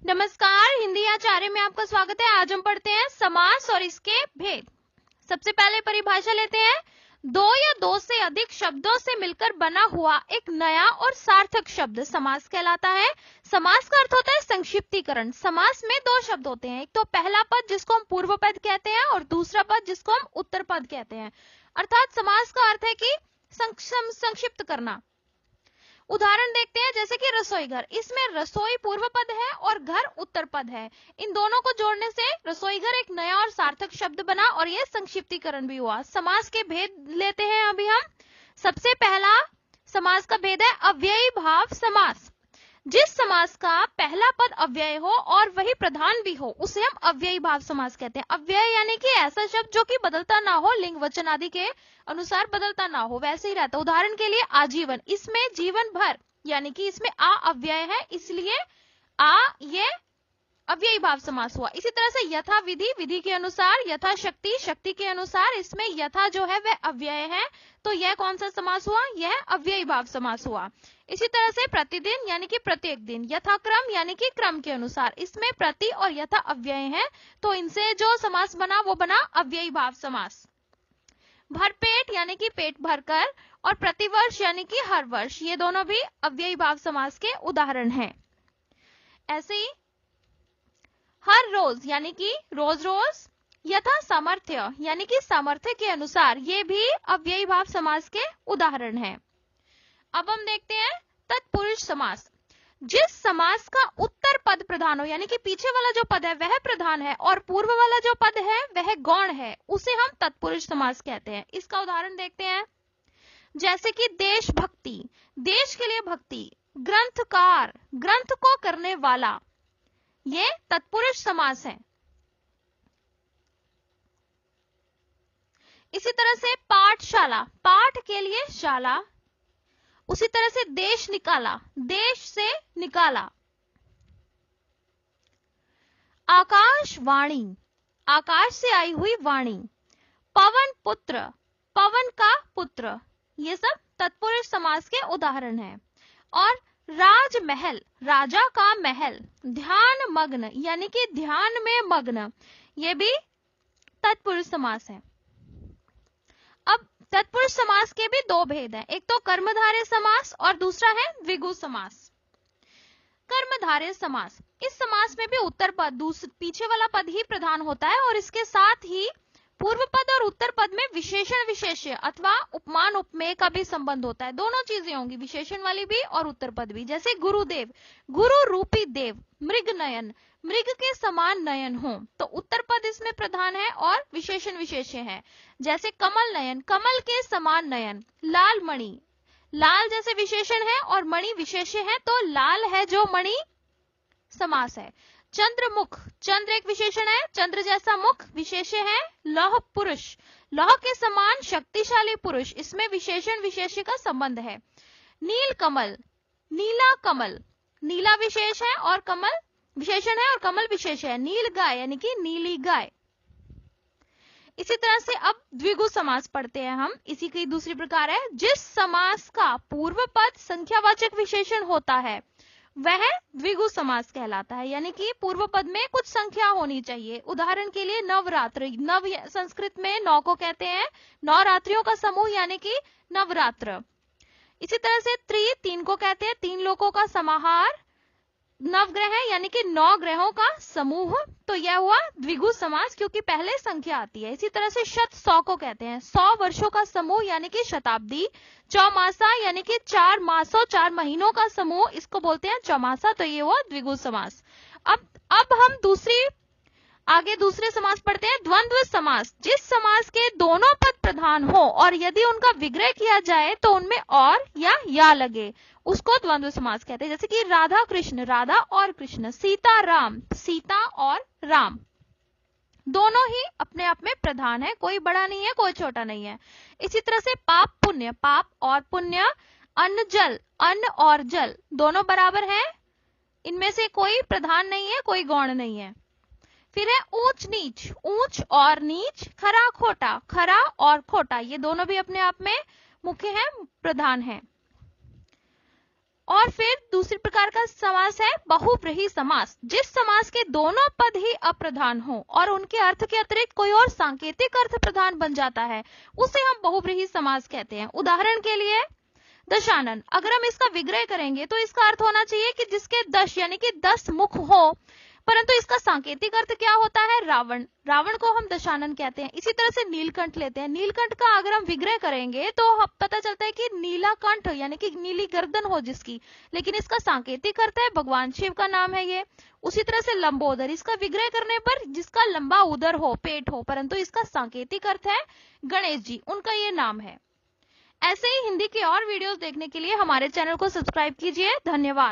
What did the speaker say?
नमस्कार, हिंदी आचार्य में आपका स्वागत है। आज हम पढ़ते हैं समास और इसके भेद। सबसे पहले परिभाषा लेते हैं। दो या दो से अधिक शब्दों से मिलकर बना हुआ एक नया और सार्थक शब्द समास कहलाता है। समास का अर्थ होता है संक्षिप्तीकरण। समास में दो शब्द होते हैं, एक तो पहला पद जिसको हम पूर्व पद कहते हैं और दूसरा पद जिसको हम उत्तर पद कहते हैं। अर्थात समास का अर्थ है कि संक्षिप्त करना। उदाहरण देखते हैं, जैसे कि रसोई घर। इसमें रसोई पूर्व पद है और घर उत्तर पद है। इन दोनों को जोड़ने से रसोई घर एक नया और सार्थक शब्द बना और यह संक्षिप्तीकरण भी हुआ। समास के भेद लेते हैं अभी हम। सबसे पहला समास का भेद है अव्ययी भाव समास। जिस समास का पहला पद अव्यय हो और वही प्रधान भी हो उसे हम अव्ययी भाव समास कहते हैं। अव्यय यानी कि ऐसा शब्द जो कि बदलता ना हो, लिंग वचन आदि के अनुसार बदलता ना हो, वैसे ही रहता। उदाहरण के लिए आजीवन। इसमें जीवन भर यानी कि इसमें आ अव्यय है, इसलिए आ ये अव्ययी भाव समास हुआ। इसी तरह से यथा विधि, विधि के अनुसार, यथा शक्ति, शक्ति के अनुसार। इसमें यथा जो है वह अव्यय है, तो यह कौन सा समास हुआ? यह अव्ययी भाव समास हुआ। इसी तरह से प्रतिदिन यानी कि प्रत्येक दिन, यथाक्रम यानी कि क्रम के अनुसार। इसमें प्रति और यथा अव्यय है, तो इनसे जो समास बना वो बना अव्ययी भाव समास। भरपेट यानी कि पेट भरकर और प्रतिवर्ष यानी कि हर वर्ष, ये दोनों भी अव्ययी भाव समास के उदाहरण हैं। ऐसे ही हर रोज यानी कि रोज रोज, यथा सामर्थ्य यानी कि सामर्थ्य के अनुसार, ये भी अव्ययी भाव समास के उदाहरण हैं। अब हम देखते हैं तत्पुरुष समास। जिस समास का उत्तर पद प्रधान हो यानी कि पीछे वाला जो पद है वह प्रधान है और पूर्व वाला जो पद है वह गौण है, उसे हम तत्पुरुष समास कहते हैं। इसका उदाहरण देखते हैं, जैसे कि देशभक्ति, देश के लिए भक्ति। ग्रंथकार, ग्रंथ को करने वाला, ये तत्पुरुष समास है। इसी तरह से पाठशाला, पाठ के लिए शाला। उसी तरह से देश निकाला, देश से निकाला। आकाशवाणी, आकाश से आई हुई वाणी। पवन पुत्र, पवन का पुत्र, ये सब तत्पुरुष समास के उदाहरण हैं। और राजमहल, राजा का महल। ध्यान मग्न यानी कि ध्यान में मग्न, ये भी तत्पुरुष समास है। अब तत्पुरुष समास के भी दो भेद हैं, एक तो कर्मधारय समास और दूसरा है द्विगु समास। कर्मधारय समास, इस समास में भी उत्तर पद, पीछे वाला पद ही प्रधान होता है और इसके साथ ही पूर्व पद और उत्तर पद में विशेषण विशेष्य अथवा उपमान उपमेय का भी संबंध होता है। दोनों चीजें होंगी, विशेषण वाली भी और उत्तर पद भी। जैसे गुरुदेव, गुरु रूपी देव। मृग नयन, मृग के समान नयन हो, तो उत्तर पद इसमें प्रधान है और विशेषण विशेष्य है। जैसे कमल नयन, कमल के समान नयन। लाल मणि, लाल जैसे विशेषण है और मणि विशेष्य है, तो लाल है जो मणि समास है। चंद्रमुख, चंद्र एक विशेषण है, चंद्र जैसा मुख विशेष्य है। लौह पुरुष, लौह के समान शक्तिशाली पुरुष, इसमें विशेषण विशेष्य का संबंध है। नील कमल, नीला कमल, नीला विशेष है और कमल विशेषण है और कमल विशेष है। नील गाय यानी कि नीली गाय। इसी तरह से अब द्विगु समास पढ़ते हैं हम। इसी की दूसरी प्रकार है, जिस समास का पूर्व पद संख्यावाचक विशेषण होता है वह द्विगु समास कहलाता है, यानी कि पूर्व पद में कुछ संख्या होनी चाहिए। उदाहरण के लिए नवरात्रि, नव संस्कृत में नौ को कहते हैं, नवरात्रियों का समूह यानी कि नवरात्र। इसी तरह से त्रि, तीन को कहते हैं, तीन लोकों का समाहार। नवग्रह यानी कि 9 ग्रहों का समूह, तो यह हुआ द्विगु समास क्योंकि पहले संख्या आती है। इसी तरह से शत, 100 को कहते हैं, 100 वर्षों का समूह यानी कि शताब्दी। चौमासा यानी कि 4 मासों, 4 महीनों का समूह, इसको बोलते हैं चौमासा, तो ये हुआ द्विगु समास। अब हम आगे दूसरे समास पढ़ते हैं, द्वंद्व समास। जिस समास के दोनों पद प्रधान हो और यदि उनका विग्रह किया जाए तो उनमें और या लगे, उसको द्वंद्व समास कहते हैं। जैसे कि राधा कृष्ण, राधा और कृष्ण। सीता राम, सीता और राम, दोनों ही अपने आप में प्रधान है, कोई बड़ा नहीं है कोई छोटा नहीं है। इसी तरह से पाप पुण्य, पाप और पुण्य। अन्न जल, अन्न और जल, दोनों बराबर हैं, इनमें से कोई प्रधान नहीं है कोई गौण नहीं है। फिर है ऊंच नीच, ऊंच और नीच। खरा खोटा, खरा और खोटा, ये दोनों भी अपने आप में मुख्य हैं, प्रधान हैं। और फिर दूसरी प्रकार का समास है बहुव्रीहि समास, जिस समास के दोनों पद ही अप्रधान हो और उनके अर्थ के अतिरिक्त कोई और सांकेतिक अर्थ प्रधान बन जाता है, उसे हम बहुव्रीहि समास कहते हैं। उदाहरण के लिए दशानन, अगर हम इसका विग्रह करेंगे तो इसका अर्थ होना चाहिए कि जिसके 10 यानी कि 10 मुख हो, परंतु इसका सांकेतिक अर्थ क्या होता है? रावण। रावण को हम दशानन कहते हैं। इसी तरह से नीलकंठ लेते हैं। नीलकंठ का अगर हम विग्रह करेंगे तो पता चलता है कि नीला कंठ यानी कि नीली गर्दन हो जिसकी, लेकिन इसका सांकेतिक अर्थ है भगवान शिव का नाम है ये। उसी तरह से लंबोदर, इसका विग्रह करने पर जिसका लंबा उदर हो, पेट हो, परंतु इसका सांकेतिक अर्थ है गणेश जी, उनका ये नाम है। ऐसे ही हिंदी के और वीडियोस देखने के लिए हमारे चैनल को सब्सक्राइब कीजिए। धन्यवाद।